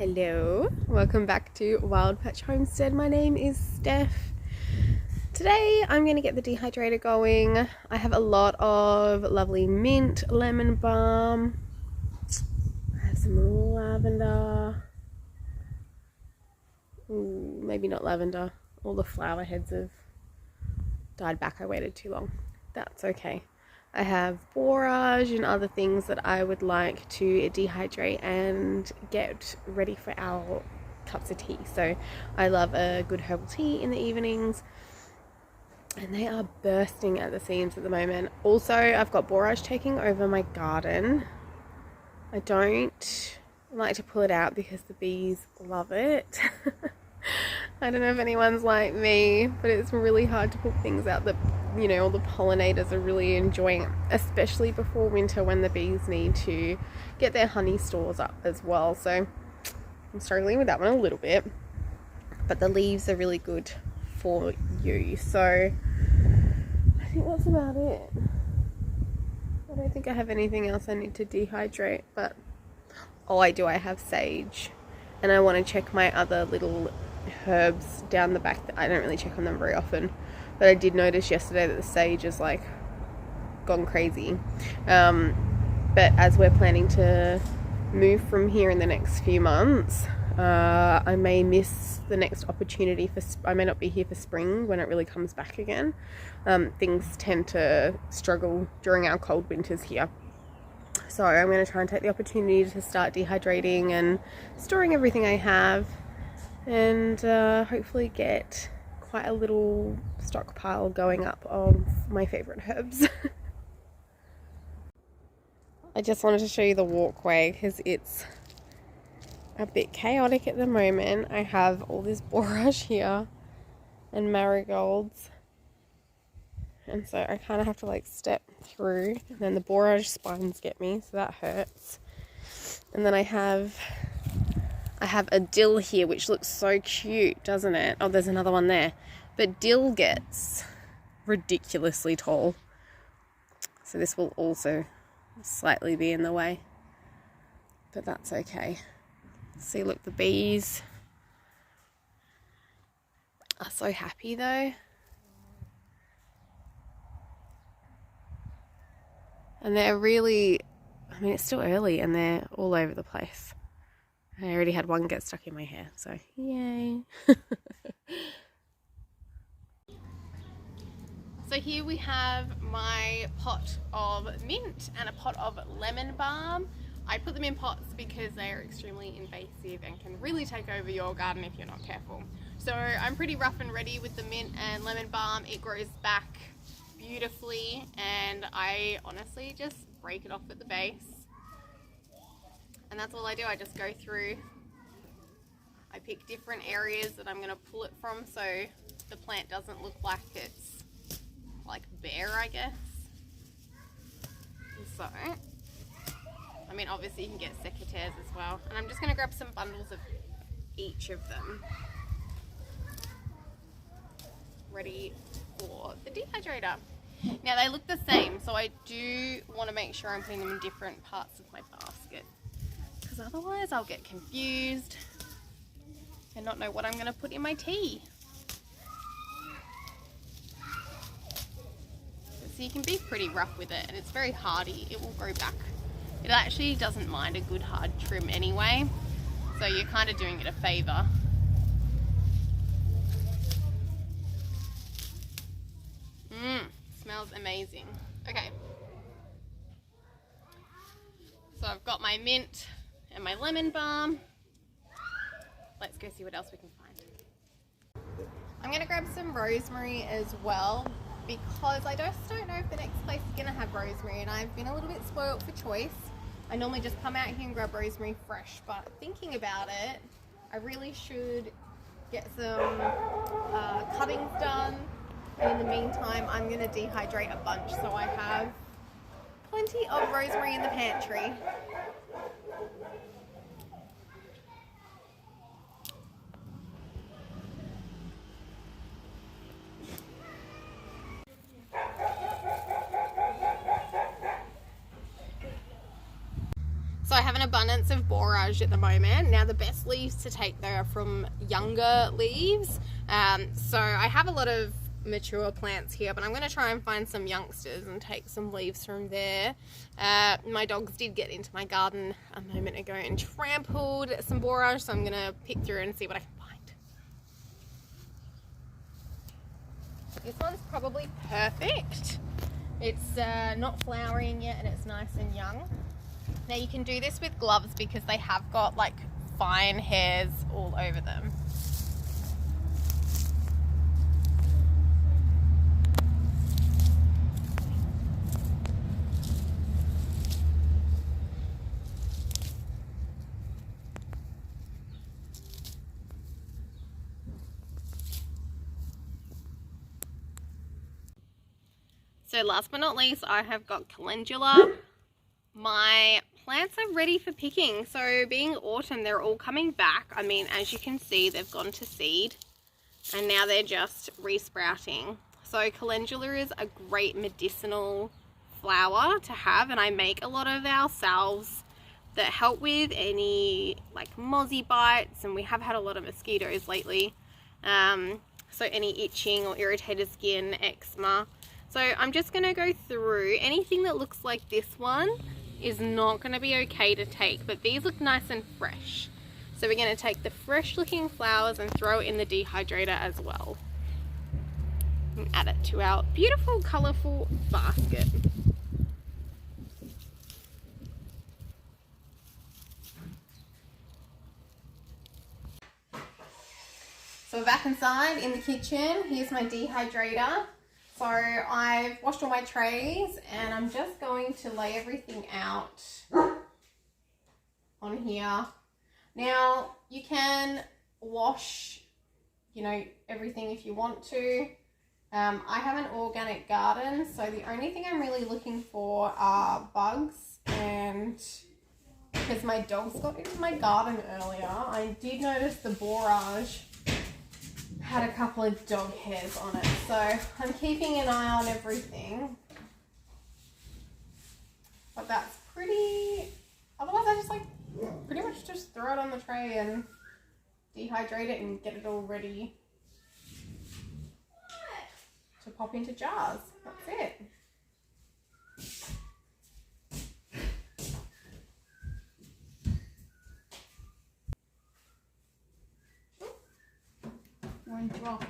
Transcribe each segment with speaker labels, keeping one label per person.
Speaker 1: Hello, welcome back to Wild Patch Homestead. My name is Steph. Today I'm going to get the dehydrator going. I have a lot of lovely mint, lemon balm. I have some lavender. Ooh, maybe not lavender. All the flower heads have died back. I waited too long. That's okay. I have borage and other things that I would like to dehydrate and get ready for our cups of tea. So I love a good herbal tea in the evenings, and they are bursting at the seams at the moment. Also, I've got borage taking over my garden. I don't like to pull it out because the bees love it. I don't know if anyone's like me, but it's really hard to pull things out that, you know, all the pollinators are really enjoying, especially before winter when the bees need to get their honey stores up as well. So I'm struggling with that one a little bit, but the leaves are really good for you. So I think that's about it. I don't think I have anything else I need to dehydrate, but I do. I have sage, and I want to check my other little herbs down the back. I don't really check on them very often, but I did notice yesterday that the sage is like gone crazy. But as we're planning to move from here in the next few months, I may miss the next opportunity for I may not be here for spring when it really comes back again. Things tend to struggle during our cold winters here. So I'm going to try and take the opportunity to start dehydrating and storing everything I have, and hopefully get quite a little stockpile going up of my favorite herbs. I just wanted to show you the walkway because it's a bit chaotic at the moment. I have all this borage here and marigolds, and so I kind of have to like step through, and then the borage spines get me, so that hurts. And then I have a dill here, which looks so cute, doesn't it? Oh, there's another one there. But dill gets ridiculously tall, so this will also slightly be in the way, but that's okay. See, look, the bees are so happy though. And they're really, I mean, it's still early and they're all over the place. I already had one get stuck in my hair, so yay. So here we have my pot of mint and a pot of lemon balm. I put them in pots because they are extremely invasive and can really take over your garden if you're not careful. So I'm pretty rough and ready with the mint and lemon balm. It grows back beautifully, and I honestly just break it off at the base. And that's all I do. I just go through. I pick different areas that I'm going to pull it from so the plant doesn't look like it's like bare, I guess. So, I mean, obviously you can get secateurs as well. And I'm just going to grab some bundles of each of them, ready for the dehydrator. Now they look the same, so I do want to make sure I'm putting them in different parts of my basket, because otherwise I'll get confused and not know what I'm going to put in my tea. So you can be pretty rough with it, and it's very hardy. It will grow back. It actually doesn't mind a good hard trim anyway, so you're kind of doing it a favor. Smells amazing. Okay. So I've got my mint and my lemon balm. Let's go see what else we can find. I'm going to grab some rosemary as well, because I just don't know if the next place is going to have rosemary, and I've been a little bit spoiled for choice. I normally just come out here and grab rosemary fresh, but thinking about it, I really should get some cuttings done, and in the meantime I'm going to dehydrate a bunch, so I have plenty of rosemary in the pantry. So I have an abundance of borage at the moment. Now the best leaves to take though are from younger leaves. So I have a lot of mature plants here, but I'm going to try and find some youngsters and take some leaves from there. My dogs did get into my garden a moment ago and trampled some borage, so I'm going to pick through and see what I can find. This one's probably perfect. It's not flowering yet and it's nice and young. Now you can do this with gloves because they have got like fine hairs all over them. So last but not least, I have got calendula. My plants are ready for picking. So being autumn, they're all coming back. I mean, as you can see, they've gone to seed and now they're just resprouting. So calendula is a great medicinal flower to have, and I make a lot of our salves that help with any like mozzie bites, and we have had a lot of mosquitoes lately. So any itching or irritated skin, eczema. So I'm just going to go through anything that looks like this one is not going to be okay to take, but these look nice and fresh. So we're going to take the fresh looking flowers and throw it in the dehydrator as well. And add it to our beautiful colourful basket. So we're back inside in the kitchen. Here's my dehydrator. So I've washed all my trays and I'm just going to lay everything out on here. Now you can wash, you know, everything if you want to. I have an organic garden, so the only thing I'm really looking for are bugs, and because my dogs got into my garden earlier, I did notice the borage had a couple of dog hairs on it, so I'm keeping an eye on everything. But that's pretty, otherwise I just like pretty much just throw it on the tray and dehydrate it and get it all ready to pop into jars. That's it. One drop.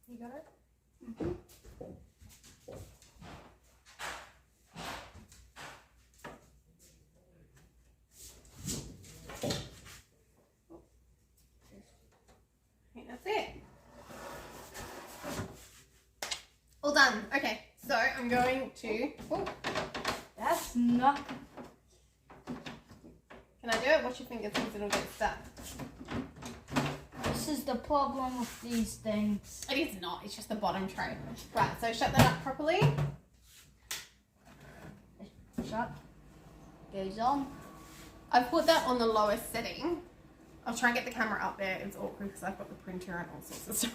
Speaker 1: You got it? Mm-hmm. I think that's it. All done. Okay, so I'm going to... Oh,
Speaker 2: That's not...
Speaker 1: can I do it? Watch your fingers because it'll get stuck.
Speaker 2: This is the problem with these things.
Speaker 1: It is not, it's just the bottom tray. Right, so shut that up properly.
Speaker 2: Shut. Goes on.
Speaker 1: I've put that on the lowest setting. I'll try and get the camera up there. It's awkward because I've got the printer and all sorts of stuff.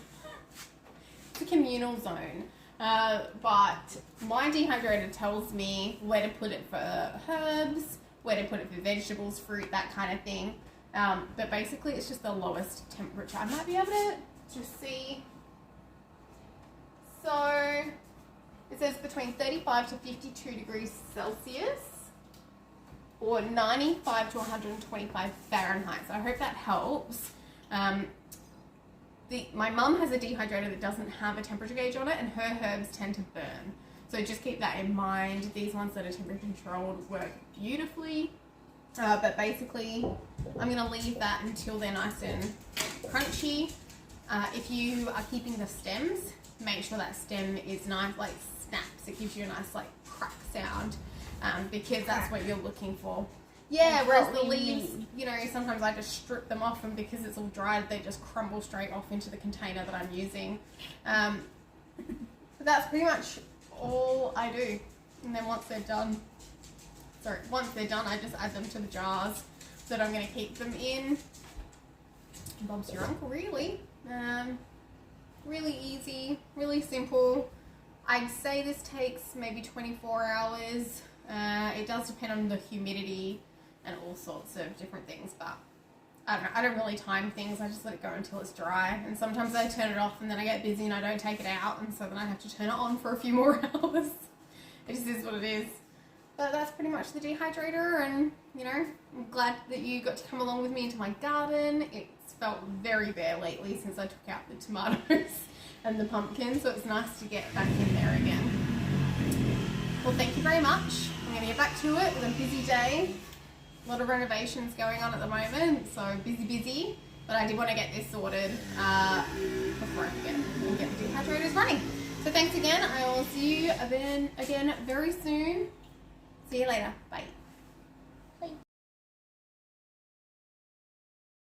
Speaker 1: It's a communal zone. But my dehydrator tells me where to put it for herbs, where to put it for vegetables, fruit, that kind of thing. But basically it's just the lowest temperature. I might be able to just see. So it says between 35 to 52 degrees Celsius or 95 to 125 Fahrenheit. So I hope that helps. My mum has a dehydrator that doesn't have a temperature gauge on it, and her herbs tend to burn. So just keep that in mind. These ones that are temperature controlled work beautifully. But basically, I'm going to leave that until they're nice and crunchy. If you are keeping the stems, make sure that stem is nice, like snaps. It gives you a nice like crack sound, because that's what you're looking for. Yeah, whereas the leaves, you know, sometimes I just strip them off, and because it's all dried, they just crumble straight off into the container that I'm using. But that's pretty much all I do. And then once they're done, I just add them to the jars that I'm going to keep them in. Bob's your uncle, really. Really easy, really simple. I'd say this takes maybe 24 hours. It does depend on the humidity and all sorts of different things, but I don't know, I don't really time things. I just let it go until it's dry, and sometimes I turn it off and then I get busy and I don't take it out, and so then I have to turn it on for a few more hours. It just is what it is. But that's pretty much the dehydrator, and you know, I'm glad that you got to come along with me into my garden. It's felt very bare lately since I took out the tomatoes and the pumpkins, so it's nice to get back in there again. Well, thank you very much. I'm going to get back to it. It was a busy day. A lot of renovations going on at the moment, so busy. But I did want to get this sorted before I forget and get the dehydrators running. So thanks again. I will see you again very soon. See you later. Bye.